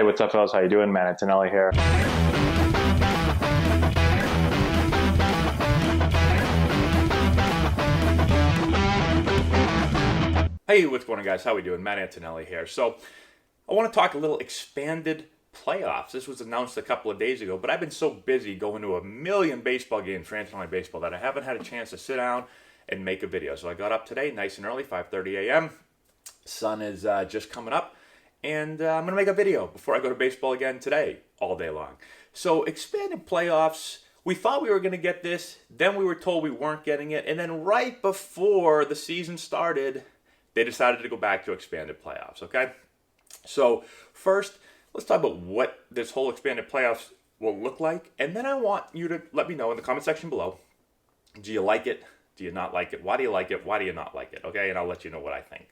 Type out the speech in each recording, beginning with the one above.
Hey, what's up, fellas? How you doing? Man, Antonelli here. Hey, what's going on, guys? How we doing? Matt Antonelli here. So, I want to talk a little expanded playoffs. This was announced a couple of days ago, but I've been so busy going to a million baseball games for Antonelli Baseball that I haven't had a chance to sit down and make a video. So I got up today, nice and early, 5:30 a.m. Sun is just coming up, and I'm going to make a video before I go to baseball again today, all day long. So, expanded playoffs. We thought we were going to get this, then we were told we weren't getting it, and then right before the season started, they decided to go back to expanded playoffs, okay? So first, let's talk about what this whole expanded playoffs will look like, and then I want you to let me know in the comment section below, do you like it? Do you not like it? Why do you like it? Why do you not like it? Okay, and I'll let you know what I think.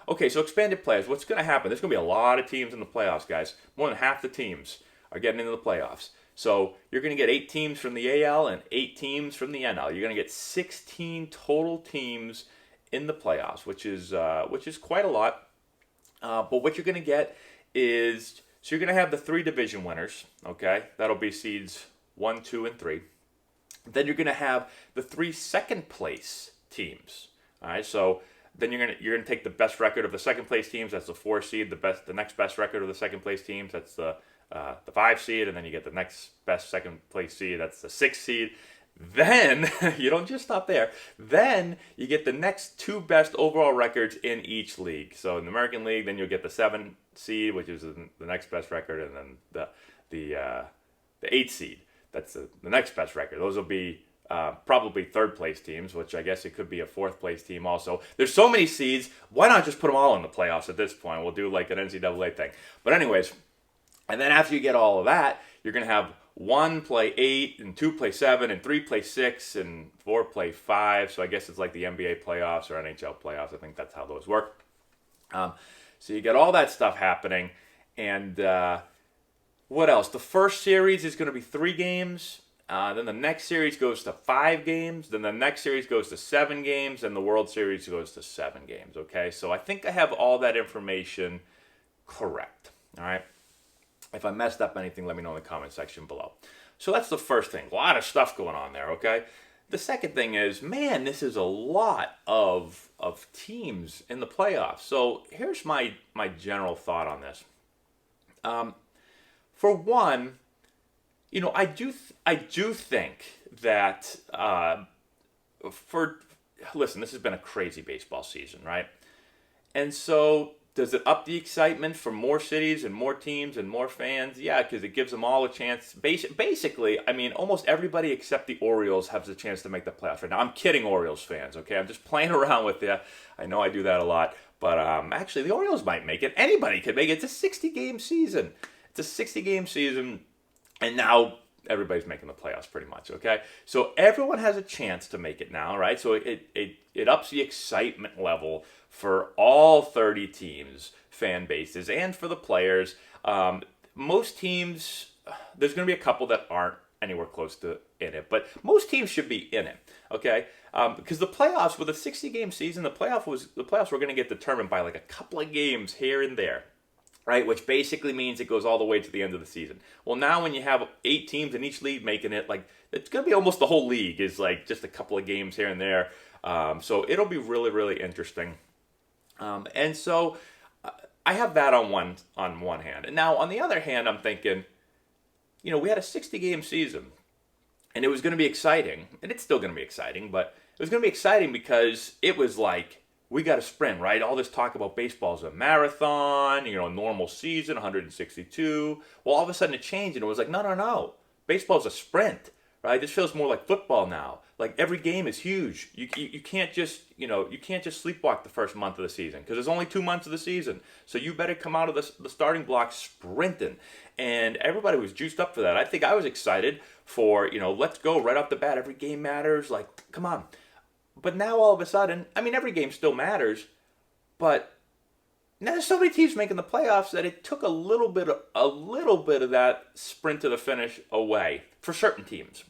Okay, so expanded playoffs, what's going to happen? There's going to be a lot of teams in the playoffs, guys. More than half the teams are getting into the playoffs. So you're going to get 8 teams from the AL and 8 teams from the NL. You're going to get 16 total teams in the playoffs, which is quite a lot. But what you're going to get is, so you're going to have the 3 division winners, okay? That'll be seeds 1, 2, and 3. Then you're going to have the 3 second place teams. All right, so then you're going to take the best record of the second place teams. That's the 4 seed. The next best record of the second place teams. That's the 5 seed, and then you get the next best second place seed. That's the 6 seed. Then, you don't just stop there, then you get the next 2 best overall records in each league. So in the American League, then you'll get the 7 seed, which is the next best record, and then the 8 seed. That's the next best record. Those will be probably 3rd place teams, which I guess it could be a 4th place team also. There's so many seeds, why not just put them all in the playoffs at this point? We'll do like an NCAA thing. But anyways, and then after you get all of that, you're going to have 1 play 8, and 2 play 7, and 3 play 6, and 4 play 5. So I guess it's like the NBA playoffs or NHL playoffs. I think that's how those work. So you get all that stuff happening. And what else? The first series is going to be 3 games. Then the next series goes to 5 games. Then the next series goes to 7 games. And the World Series goes to 7 games. Okay, so I think I have all that information correct. All right. If I messed up anything, let me know in the comment section below. So that's the first thing. A lot of stuff going on there, okay? The second thing is, man, this is a lot of teams in the playoffs. So here's my general thought on this. For one, you know, I do think that listen, this has been a crazy baseball season, right? And so, does it up the excitement for more cities and more teams and more fans? Yeah, because it gives them all a chance. Basically, I mean, almost everybody except the Orioles has a chance to make the playoffs right now. I'm kidding, Orioles fans, okay? I'm just playing around with you. I know I do that a lot. But actually, the Orioles might make it. Anybody could make it. It's a 60-game season. It's a 60-game season, and now everybody's making the playoffs pretty much, okay? So everyone has a chance to make it now, right? So it ups the excitement level for all 30 teams, fan bases, and for the players. Most teams, there's going to be a couple that aren't anywhere close to in it, but most teams should be in it, okay? Because the playoffs, with a 60-game season, the playoffs were going to get determined by like a couple of games here and there, right? Which basically means it goes all the way to the end of the season. Well, now when you have 8 teams in each league making it, like, it's going to be almost the whole league is like just a couple of games here and there. So it'll be really, really interesting. And so I have that on one hand. And now on the other hand, I'm thinking, you know, we had a 60-game season, and it was going to be exciting, and it's still going to be exciting, but it was going to be exciting because it was like, we got a sprint, right? All this talk about baseball is a marathon, you know, normal season, 162. Well, all of a sudden it changed, and it was like, no. Baseball's a sprint, right? This feels more like football now. Like, every game is huge. You can't just, you know, you can't just sleepwalk the first month of the season because there's only 2 months of the season. So you better come out of the starting block sprinting. And everybody was juiced up for that. I think I was excited for, you know, let's go right off the bat. Every game matters. Like, come on. But now all of a sudden, I mean, every game still matters, but now there's so many teams making the playoffs that it took a little bit of that sprint to the finish away for certain teams.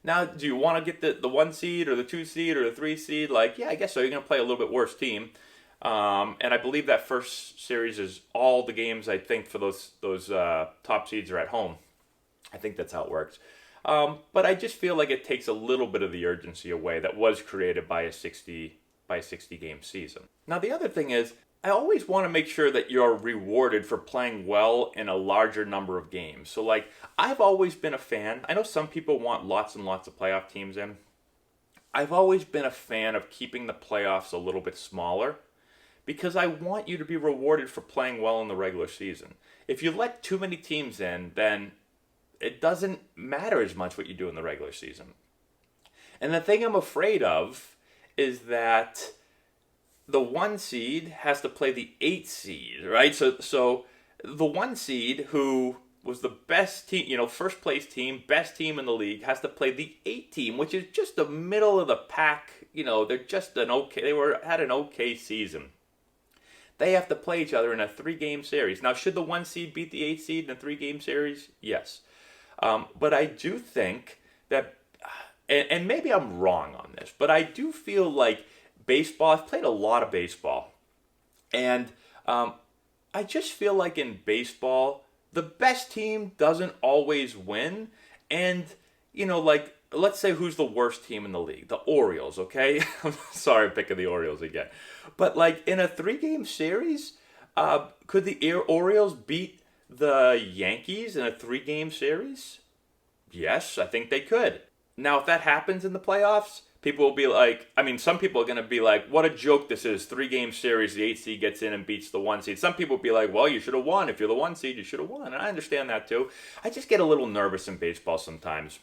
Now, do you want to get the 1 seed or the 2 seed or the 3 seed? Like, yeah, I guess so. You're going to play a little bit worse team. And I believe that first series is all the games, I think, for those top seeds are at home. I think that's how it works. But I just feel like it takes a little bit of the urgency away that was created by a 60 game season. Now the other thing is, I always want to make sure that you're rewarded for playing well in a larger number of games. So like, I've always been a fan. I know some people want lots and lots of playoff teams in. I've always been a fan of keeping the playoffs a little bit smaller because I want you to be rewarded for playing well in the regular season. If you let too many teams in, then it doesn't matter as much what you do in the regular season. And the thing I'm afraid of is that the 1 seed has to play the 8 seed, right? So the 1 seed, who was the best team, first place team, best team in the league, has to play the 8 team, which is just the middle of the pack. They're just had an okay season. They have to play each other in a 3-game series. Now, should the 1 seed beat the 8 seed in a 3-game series? Yes. But I do think that, and maybe I'm wrong on this, but I do feel like baseball, I've played a lot of baseball, and I just feel like in baseball, the best team doesn't always win. And, like, let's say who's the worst team in the league? The Orioles, okay? I'm sorry I'm picking the Orioles again. But, like, in a 3-game series, could the Orioles beat the Yankees in a 3-game series? Yes, I think they could. Now, if that happens in the playoffs, people will be like, some people are going to be like, what a joke this is. 3-game series, the 8 seed gets in and beats the 1 seed. Some people will be like, well, you should have won. If you're the 1 seed, you should have won. And I understand that too. I just get a little nervous in baseball sometimes.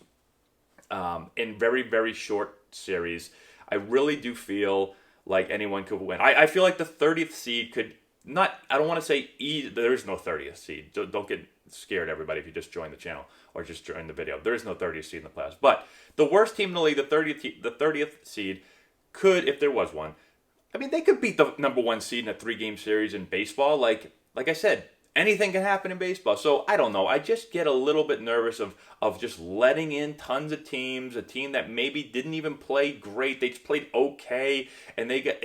In very, very short series, I really do feel like anyone could win. I feel like the 30th seed could not, I don't want to say there is no 30th seed. Don't get scared, everybody, if you just joined the channel or just joined the video. There is no 30th seed in the playoffs. But the worst team in the league, the 30th seed, could, if there was one, they could beat the number 1 seed in a 3-game series in baseball. Like I said, anything can happen in baseball. So I don't know. I just get a little bit nervous of just letting in tons of teams. A team that maybe didn't even play great, they just played okay, and they got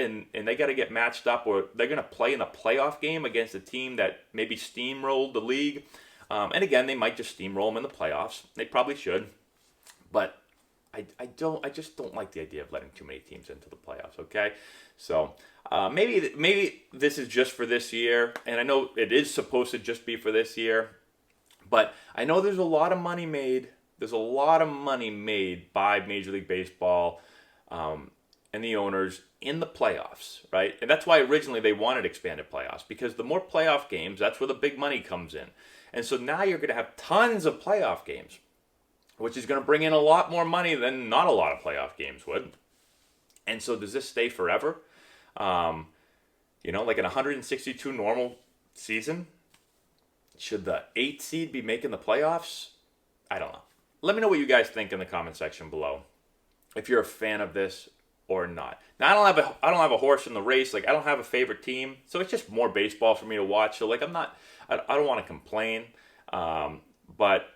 to get matched up, or they're going to play in a playoff game against a team that maybe steamrolled the league. And again, they might just steamroll them in the playoffs. They probably should, but I just don't like the idea of letting too many teams into the playoffs. Okay, so maybe this is just for this year, and I know it is supposed to just be for this year, but I know there's a lot of money made. There's a lot of money made by Major League Baseball and the owners in the playoffs, right? And that's why originally they wanted expanded playoffs, because the more playoff games, that's where the big money comes in. And so now you're going to have tons of playoff games, which is going to bring in a lot more money than not a lot of playoff games would. And so does this stay forever? Like an 162 normal season? Should the 8 seed be making the playoffs? I don't know. Let me know what you guys think in the comment section below, if you're a fan of this or not. Now, I don't have a horse in the race. Like, I don't have a favorite team, so it's just more baseball for me to watch. So, like, I don't want to complain. But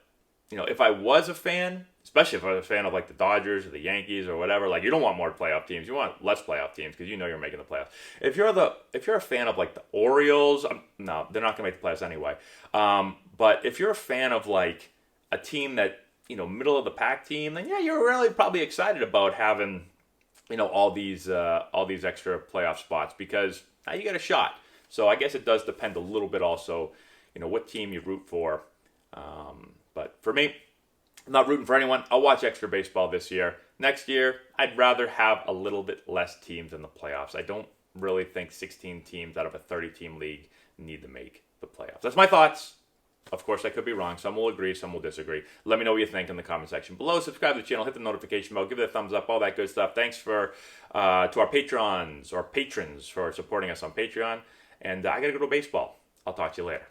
if I was a fan, especially if I was a fan of like the Dodgers or the Yankees or whatever, like, you don't want more playoff teams. You want less playoff teams because you're making the playoffs. If you're a fan of like the Orioles, no, they're not going to make the playoffs anyway. But if you're a fan of like a team that, middle of the pack team, then yeah, you're really probably excited about having, all these extra playoff spots, because now you got a shot. So I guess it does depend a little bit also, what team you root for. But for me, I'm not rooting for anyone. I'll watch extra baseball this year. Next year, I'd rather have a little bit less teams in the playoffs. I don't really think 16 teams out of a 30-team league need to make the playoffs. That's my thoughts. Of course, I could be wrong. Some will agree, some will disagree. Let me know what you think in the comment section below. Subscribe to the channel, hit the notification bell, give it a thumbs up, all that good stuff. Thanks to our patrons for supporting us on Patreon. And I got to go to baseball. I'll talk to you later.